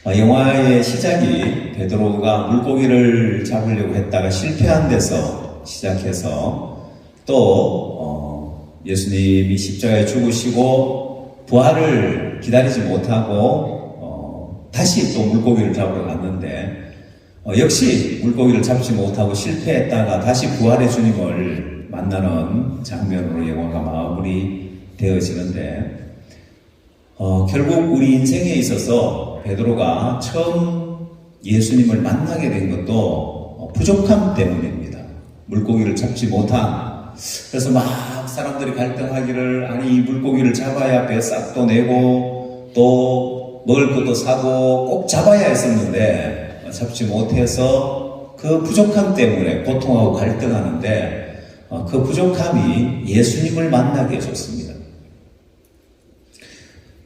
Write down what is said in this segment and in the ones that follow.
영화의 시작이 베드로가 물고기를 잡으려고 했다가 실패한 데서 시작해서 또 예수님이 십자가에 죽으시고 부활을 기다리지 못하고 다시 또 물고기를 잡으러 갔는데 역시 물고기를 잡지 못하고 실패했다가 다시 부활의 주님을 만나는 장면으로 영화가 마무리되어지는데 결국 우리 인생에 있어서 베드로가 처음 예수님을 만나게 된 것도 부족함 때문입니다. 물고기를 잡지 못한. 그래서 막 사람들이 갈등하기를 아니 이 물고기를 잡아야 뱃삭도 내고 또 먹을 것도 사고 꼭 잡아야 했었는데 잡지 못해서 그 부족함 때문에 고통하고 갈등하는데 그 부족함이 예수님을 만나게 해줬습니다.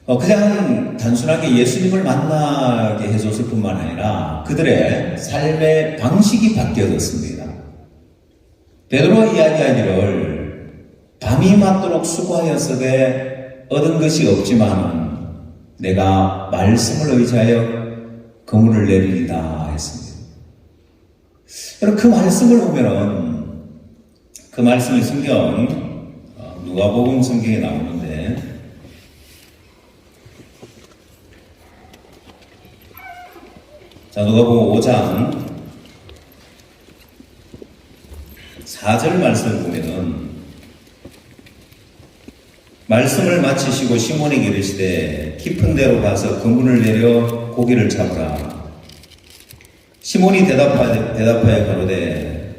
그냥 단순하게 예수님을 만나게 해줬을 뿐만 아니라 그들의 삶의 방식이 바뀌어졌습니다. 베드로가 이야기하기를 밤이 맞도록 수고하였으되 얻은 것이 없지만 내가 말씀을 의지하여 그물을 내리리다 했습니다. 여러분 그 말씀을 보면은 그 말씀이 성경 누가복음 성경에 나오는데 자, 누가복음 5장 4절 말씀을 보면은 말씀을 마치시고 시몬에게 이르시되 깊은 데로 가서 그물을 내려 고기를 잡으라. 시몬이 대답하여 가로되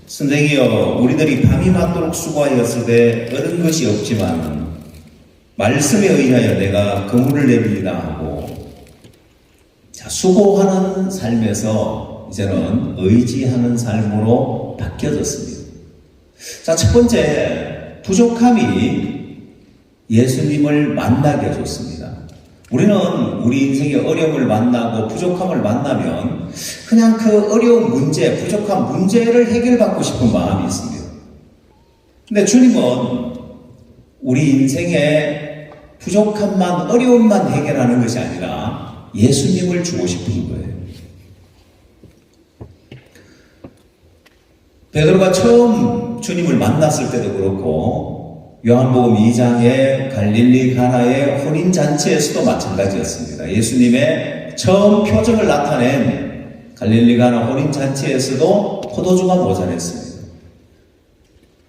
선생이여 우리들이 밤이 맞도록 수고하였으되 얻은 것이 없지만 말씀에 의하여 내가 그물을 내리리라 하고 수고하는 삶에서 이제는 의지하는 삶으로 바뀌어졌습니다. 자, 첫 번째, 부족함이 예수님을 만나게 해줬습니다. 우리는 우리 인생의 어려움을 만나고 부족함을 만나면 그냥 그 어려운 문제, 부족한 문제를 해결받고 싶은 마음이 있습니다. 근데 주님은 우리 인생의 부족함만, 어려움만 해결하는 것이 아니라 예수님을 주고 싶은 거예요. 베드로가 처음 주님을 만났을 때도 그렇고 요한복음 2장의 갈릴리 가나의 혼인잔치에서도 마찬가지였습니다. 예수님의 처음 표적을 나타낸 갈릴리 가나 혼인잔치에서도 포도주가 모자랐습니다.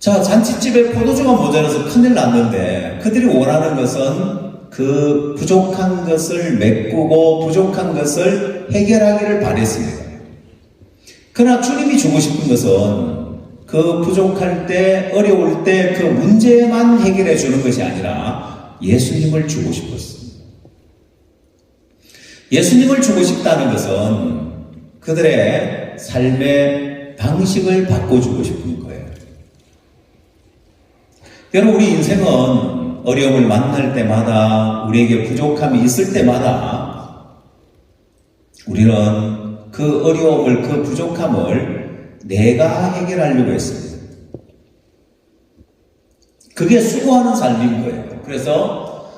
자, 잔치집에 포도주가 모자라서 큰일 났는데 그들이 원하는 것은 그 부족한 것을 메꾸고 부족한 것을 해결하기를 바랬습니다. 그러나 주님이 주고 싶은 것은 그 부족할 때, 어려울 때 그 문제만 해결해 주는 것이 아니라 예수님을 주고 싶었습니다. 예수님을 주고 싶다는 것은 그들의 삶의 방식을 바꿔주고 싶은 거예요. 여러분, 우리 인생은 어려움을 만날 때마다 우리에게 부족함이 있을 때마다 우리는 그 어려움을 그 부족함을 내가 해결하려고 했습니다. 그게 수고하는 삶인 거예요. 그래서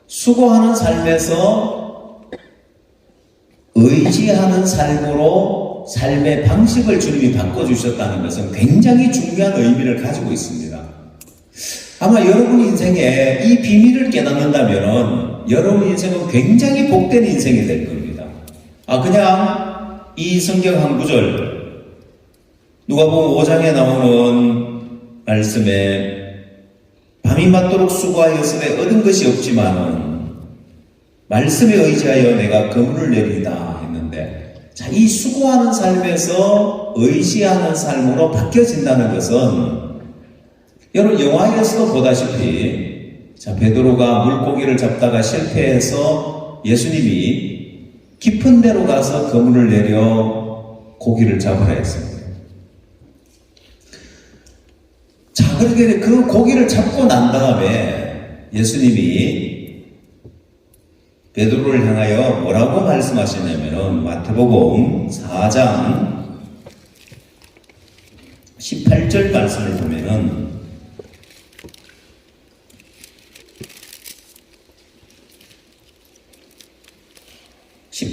수고하는 삶에서 의지하는 삶으로 삶의 방식을 주님이 바꿔주셨다는 것은 굉장히 중요한 의미를 가지고 있습니다. 아마 여러분 인생에 이 비밀을 깨닫는다면 여러분 인생은 굉장히 복된 인생이 될 겁니다. 그냥 이 성경 한 구절 누가복음 5장에 나오는 말씀에 밤이 맞도록 수고하였으되 얻은 것이 없지만은 말씀에 의지하여 내가 그물을 내리다 했는데 자, 이 수고하는 삶에서 의지하는 삶으로 바뀌어진다는 것은 여러분 영화에서도 보다시피 자, 베드로가 물고기를 잡다가 실패해서 예수님이 깊은 데로 가서 그물을 내려 고기를 잡으라 했습니다. 자, 그렇게 그 고기를 잡고 난 다음에 예수님이 베드로를 향하여 뭐라고 말씀하시냐면은 마태복음 4장 18절 말씀을 보면은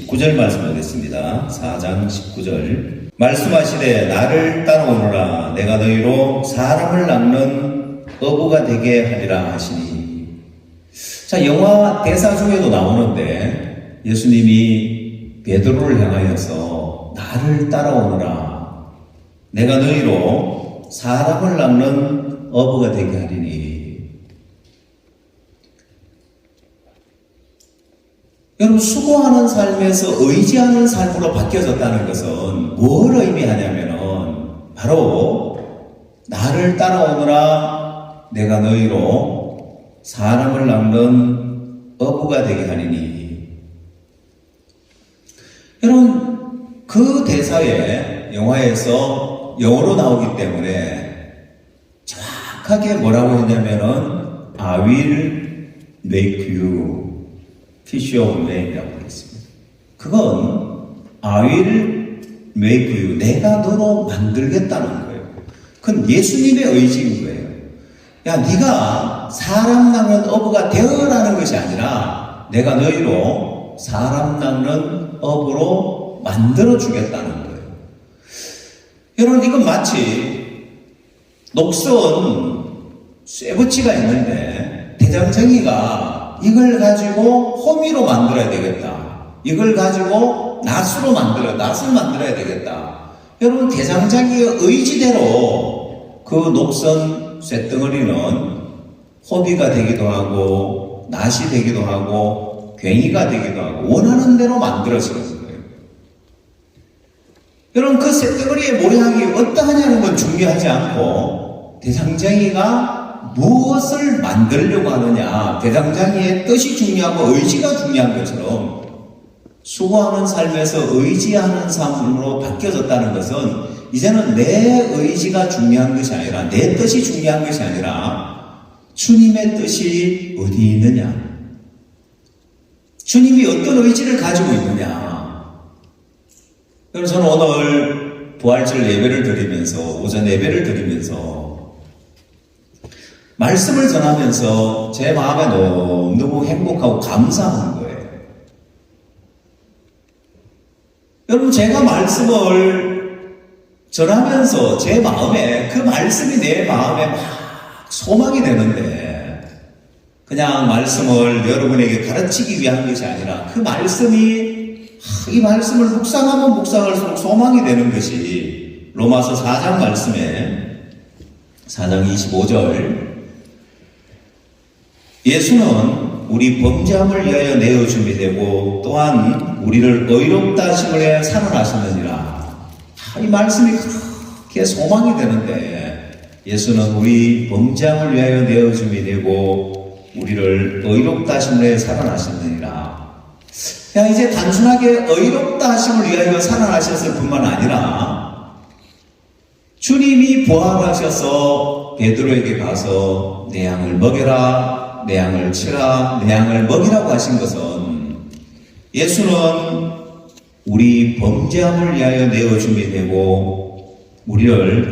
19절 말씀 보겠습니다. 4장 19절. 말씀하시되 나를 따라오너라 내가 너희로 사람을 낚는 어부가 되게 하리라 하시니. 자, 영화 대사 중에도 나오는데 예수님이 베드로를 향하여서 나를 따라오너라 내가 너희로 사람을 낚는 어부가 되게 하리니. 여러분, 수고하는 삶에서 의지하는 삶으로 바뀌어졌다는 것은 뭘 의미하냐면은 바로 나를 따라오너라 내가 너희로 사람을 낚는 어부가 되게 하리니. 여러분, 그 대사에 영화에서 영어로 나오기 때문에 정확하게 뭐라고 했냐면은 I will make you fish of men이라고 했습니다. 그건 I will make you, 내가 너로 만들겠다는 거예요. 그건 예수님의 의지인 거예요. 야, 네가 사람 낚는 어부가 되어라는 것이 아니라 내가 너희로 사람 낚는 어부로 만들어 주겠다는 거예요. 여러분, 이건 마치 녹슨 쇠붙이가 있는데 대장정이가 이걸 가지고 호미로 만들어야 되겠다. 이걸 가지고 낫을 만들어야 되겠다. 여러분, 대장장이의 의지대로 그 녹슨 쇳덩어리는 호미가 되기도 하고 낫이 되기도 하고 괭이가 되기도 하고 원하는 대로 만들어지는 거예요. 여러분, 그 쇳덩어리의 모양이 어떠하냐는 건 중요하지 않고 대장장이가 무엇을 만들려고 하느냐, 대장장이의 뜻이 중요하고 의지가 중요한 것처럼 수고하는 삶에서 의지하는 삶으로 바뀌어졌다는 것은 이제는 내 의지가 중요한 것이 아니라 내 뜻이 중요한 것이 아니라 주님의 뜻이 어디 있느냐, 주님이 어떤 의지를 가지고 있느냐. 그래서 저는 오늘 부활절 예배를 드리면서, 오전 예배를 드리면서 말씀을 전하면서 제 마음에 너무 행복하고 감사한 거예요. 여러분, 제가 말씀을 전하면서 제 마음에, 그 말씀이 내 마음에 막 소망이 되는데 그냥 말씀을 여러분에게 가르치기 위한 것이 아니라 그 말씀이, 이 말씀을 묵상하면 묵상할수록 소망이 되는 것이 로마서 4장 말씀에 4장 25절. 예수는 우리 범죄함을 위하여 내어줌이 되고 또한 우리를 의롭다 하심을 위하여 살아나셨느니라. 이 말씀이 그렇게 소망이 되는데 예수는 우리 범죄함을 위하여 내어줌이 되고 우리를 의롭다 하심을 위하여 살아나셨느니라. 그냥 이제 단순하게 의롭다 하심을 위하여 살아나셨을 뿐만 아니라 주님이 부활하셔서 베드로에게 가서 내 양을 먹여라, 내 양을 치라, 내 양을 먹이라고 하신 것은 예수는 우리 범죄함을 위하여 내어줌이 되고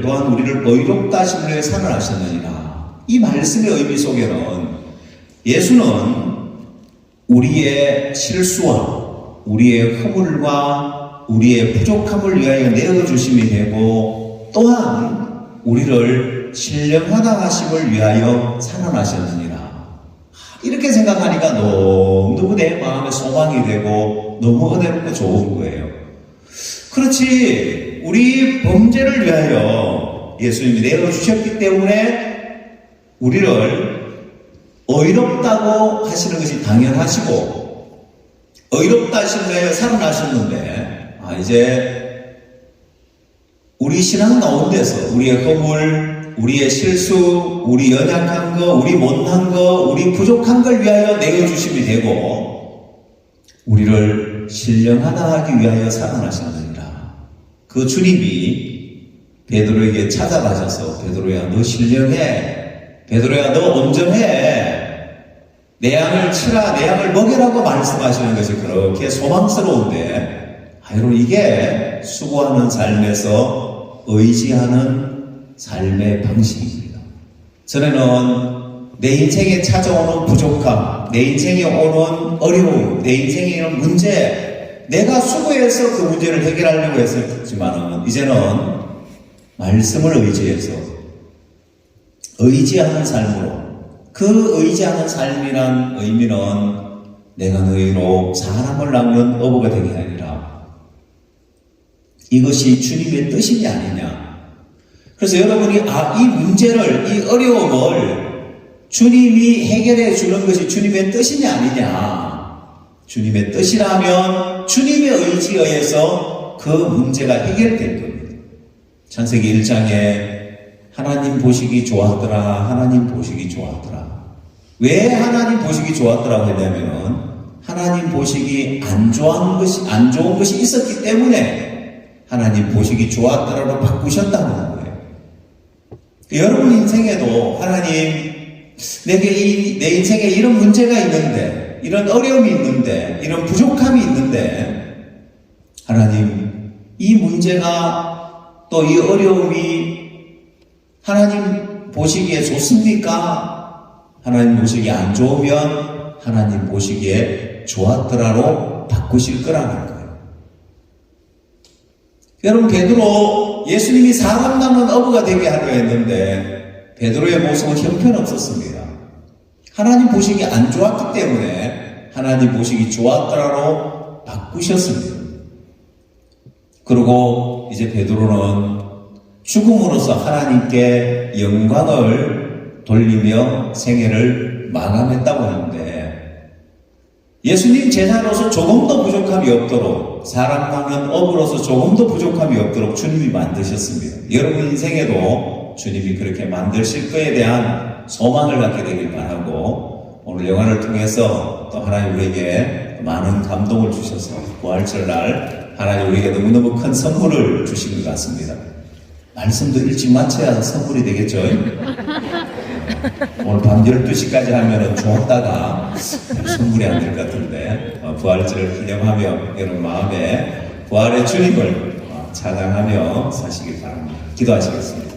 또한 우리를 의롭다 하심을 위하여 살아나셨느니라. 이 말씀의 의미 속에는 예수는 우리의 실수와 우리의 허물과 우리의 부족함을 위하여 내어주심이 되고 또한 우리를 신령하다 하심을 위하여 살아나셨느니라. 이렇게 생각하니까 너무 내 마음에 소망이 되고 너무 은혜롭고 좋은 거예요. 그렇지, 우리 범죄를 위하여 예수님이 내어주셨기 때문에 우리를 의롭다고 하시는 것이 당연하시고 의롭다 하시는 거에 살아나셨는데 이제 우리 신앙 가운데서 우리의 허물, 우리의 실수, 우리 연약한 거, 우리 못난 거, 우리 부족한 걸 위하여 내어주심이 되고 우리를 신령하다 하기 위하여 살아나셨느니라. 그 주님이 베드로에게 찾아가셔서 베드로야 너 신령해, 베드로야 너 온전해, 내 양을 치라, 내 양을 먹이라고 말씀하시는 것이 그렇게 소망스러운데 여러분, 이게 수고하는 삶에서 의지하는 삶의 방식입니다. 전에는 내 인생에 찾아오는 부족함, 내 인생에 오는 어려움, 내 인생에 오는 문제, 내가 수고해서 그 문제를 해결하려고 했었지만 이제는 말씀을 의지해서 의지하는 삶으로, 그 의지하는 삶이란 의미는 내가 너희로 사람을 낳는 어부가 되게 아니라 이것이 주님의 뜻이 아니냐. 그래서 여러분이 이 문제를, 이 어려움을 주님이 해결해 주는 것이 주님의 뜻이냐 아니냐. 주님의 뜻이라면 주님의 의지에 의해서 그 문제가 해결될 겁니다. 창세기 1장에 하나님 보시기 좋았더라, 하나님 보시기 좋았더라. 왜 하나님 보시기 좋았더라고 했냐면은 하나님 보시기 안 좋은 것이 있었기 때문에 하나님 보시기 좋았더라로 바꾸셨다는 거예요. 여러분 인생에도 하나님, 내 인생에 이런 문제가 있는데, 이런 어려움이 있는데, 이런 부족함이 있는데, 하나님, 이 문제가 또 이 어려움이 하나님 보시기에 좋습니까? 하나님 보시기에 안 좋으면 하나님 보시기에 좋았더라로 바꾸실 거라는 거예요. 여러분, 베드로, 예수님이 사람 낳는 어부가 되게 하려 했는데 베드로의 모습은 형편없었습니다. 하나님 보시기 안 좋았기 때문에 하나님 보시기 좋았더라로 바꾸셨습니다. 그리고 이제 베드로는 죽음으로써 하나님께 영광을 돌리며 생애를 마감했다고 하는데, 예수님 제자로서 조금도 부족함이 없도록, 사람 낳는 어부로서 조금도 부족함이 없도록 주님이 만드셨습니다. 여러분 인생에도 주님이 그렇게 만드실 거에 대한 소망을 갖게 되길 바라고, 오늘 영화를 통해서 또 하나님 우리에게 많은 감동을 주셔서 부활절날 하나님 우리에게 너무너무 큰 선물을 주신 것 같습니다. 말씀도 일찍 마쳐야 선물이 되겠죠? 오늘 밤 12시까지 하면은 좋았다가 선물이 안 될 것 같은데, 부활절을 기념하며 여러분 마음에 부활의 주님을 찬양하며 사시길 바랍니다. 기도하시겠습니다.